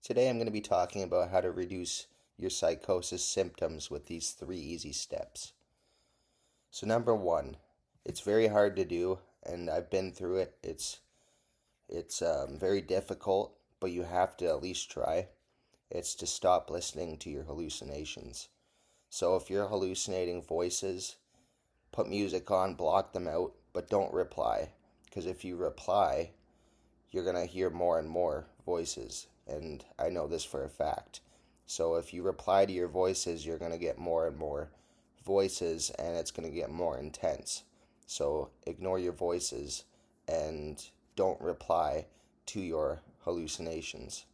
Today I'm going to be talking about how to reduce your psychosis symptoms with these 3 easy steps. So number 1, it's very hard to do, and I've been through it. It's very difficult, but you have to at least try. It's to stop listening to your hallucinations. So if you're hallucinating voices, put music on, block them out, but don't reply. Because if you reply, you're going to hear more and more voices. And I know this for a fact. So if you reply to your voices, you're going to get more and more voices, and it's going to get more intense. So ignore your voices and don't reply to your hallucinations.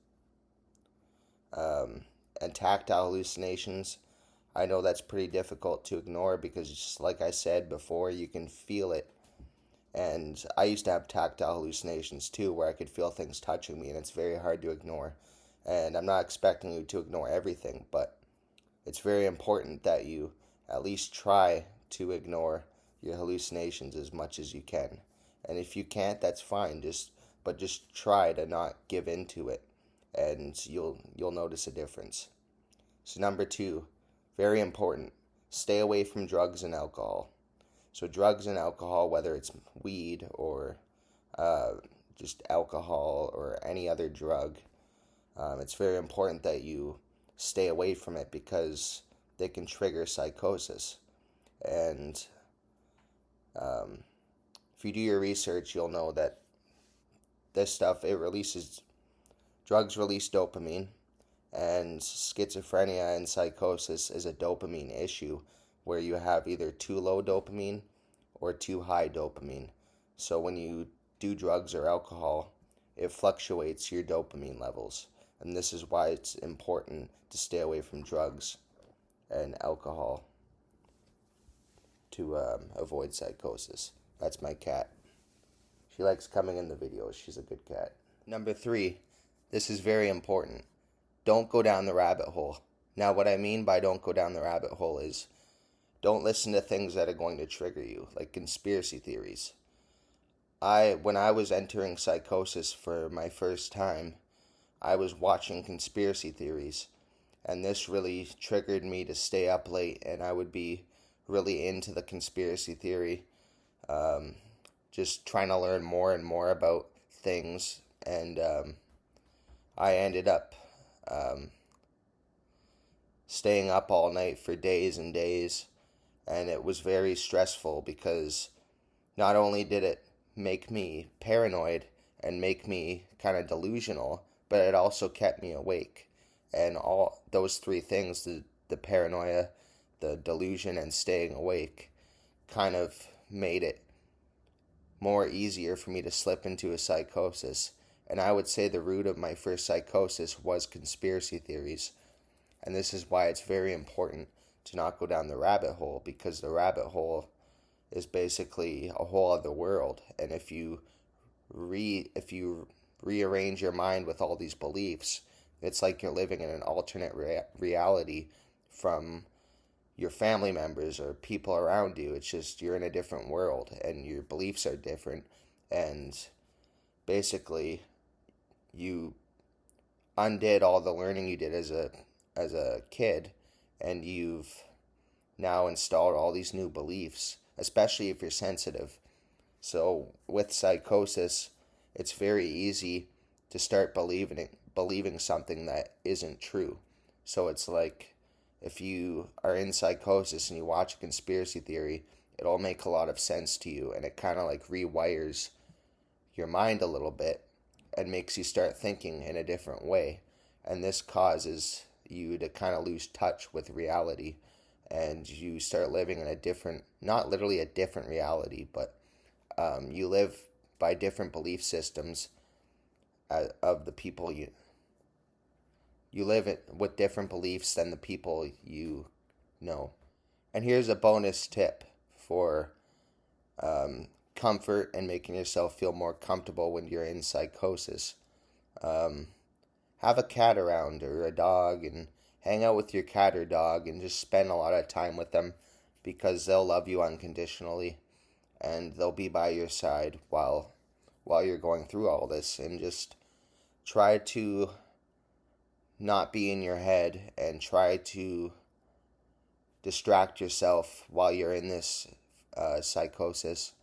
And tactile hallucinations, I know that's pretty difficult to ignore because, just like I said before, you can feel it. And I used to have tactile hallucinations too, where I could feel things touching me, and it's very hard to ignore. And I'm not expecting you to ignore everything, but it's very important that you at least try to ignore your hallucinations as much as you can. And if you can't, that's fine. Just try to not give in to it, and you'll notice a difference. So number 2, very important, stay away from drugs and alcohol. So drugs and alcohol, whether it's weed or just alcohol or any other drug, it's very important that you stay away from it because they can trigger psychosis. And if you do your research, you'll know that this stuff, drugs release dopamine, and schizophrenia and psychosis is a dopamine issue where you have either too low dopamine or too high dopamine. So when you do drugs or alcohol, it fluctuates your dopamine levels. And this is why it's important to stay away from drugs and alcohol to avoid psychosis. That's my cat. She likes coming in the videos. She's a good cat. Number 3, this is very important. Don't go down the rabbit hole. Now, what I mean by don't go down the rabbit hole is don't listen to things that are going to trigger you, like conspiracy theories. When I was entering psychosis for my first time, I was watching conspiracy theories, and this really triggered me to stay up late, and I would be really into the conspiracy theory, just trying to learn more and more about things, and I ended up staying up all night for days and days, and it was very stressful because not only did it make me paranoid and make me kind of delusional, but it also kept me awake. And all those 3 things, the paranoia, the delusion, and staying awake, kind of made it more easier for me to slip into a psychosis. And I would say the root of my first psychosis was conspiracy theories. And this is why it's very important to not go down the rabbit hole, because the rabbit hole is basically a whole other world. And if you rearrange your mind with all these beliefs, it's like you're living in an alternate reality from your family members or people around you. It's just you're in a different world and your beliefs are different, and basically you undid all the learning you did as a kid, and you've now installed all these new beliefs, especially if you're sensitive. So with psychosis, it's very easy to start believing something that isn't true. So it's like if you are in psychosis and you watch a conspiracy theory, it'll make a lot of sense to you, and it kind of like rewires your mind a little bit and makes you start thinking in a different way. And this causes you to kind of lose touch with reality, and you start living in a different, not literally a different reality, but you live by different belief systems of the people you live with different beliefs than the people you know. And here's a bonus tip for comfort and making yourself feel more comfortable when you're in psychosis. Have a cat around or a dog, and hang out with your cat or dog and just spend a lot of time with them, because they'll love you unconditionally and they'll be by your side while you're going through all this. And just try to not be in your head and try to distract yourself while you're in this psychosis.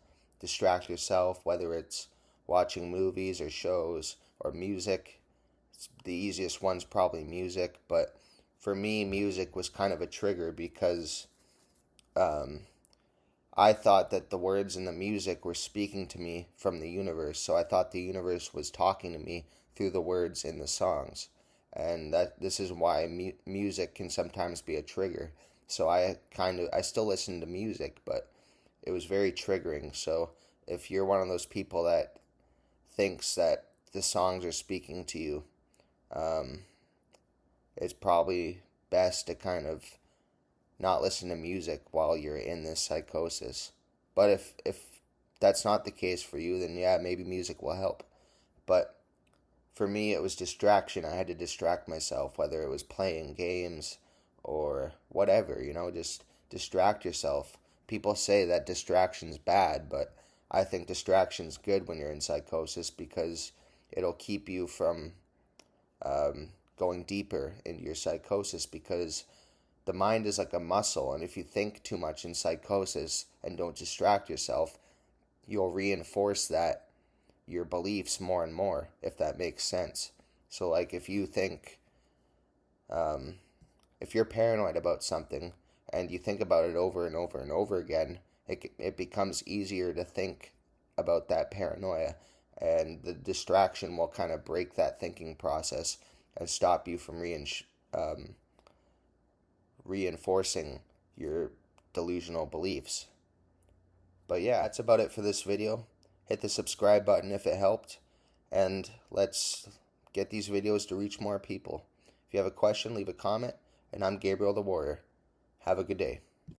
Distract yourself, whether it's watching movies or shows or music. The easiest one's probably music, but for me, music was kind of a trigger because um, I thought that the words in the music were speaking to me from the universe. So I thought the universe was talking to me through the words in the songs. And that this is why music can sometimes be a trigger. So I still listen to music, but it was very triggering. So if you're one of those people that thinks that the songs are speaking to you, um, it's probably best to kind of not listen to music while you're in this psychosis. But if that's not the case for you, then yeah, maybe music will help. But for me, it was distraction. I had to distract myself, whether it was playing games or whatever, just distract yourself. People say that distraction's bad, but I think distraction's good when you're in psychosis because it'll keep you from going deeper into your psychosis, because the mind is like a muscle, and if you think too much in psychosis and don't distract yourself, you'll reinforce that your beliefs more and more, if that makes sense. So like if you think if you're paranoid about something and you think about it over and over and over again, it becomes easier to think about that paranoia, and the distraction will kind of break that thinking process and stop you from reinforcing your delusional beliefs. But yeah, that's about it for this video. Hit the subscribe button if it helped, and let's get these videos to reach more people. If you have a question, leave a comment, and I'm Gabriel the Warrior. Have a good day.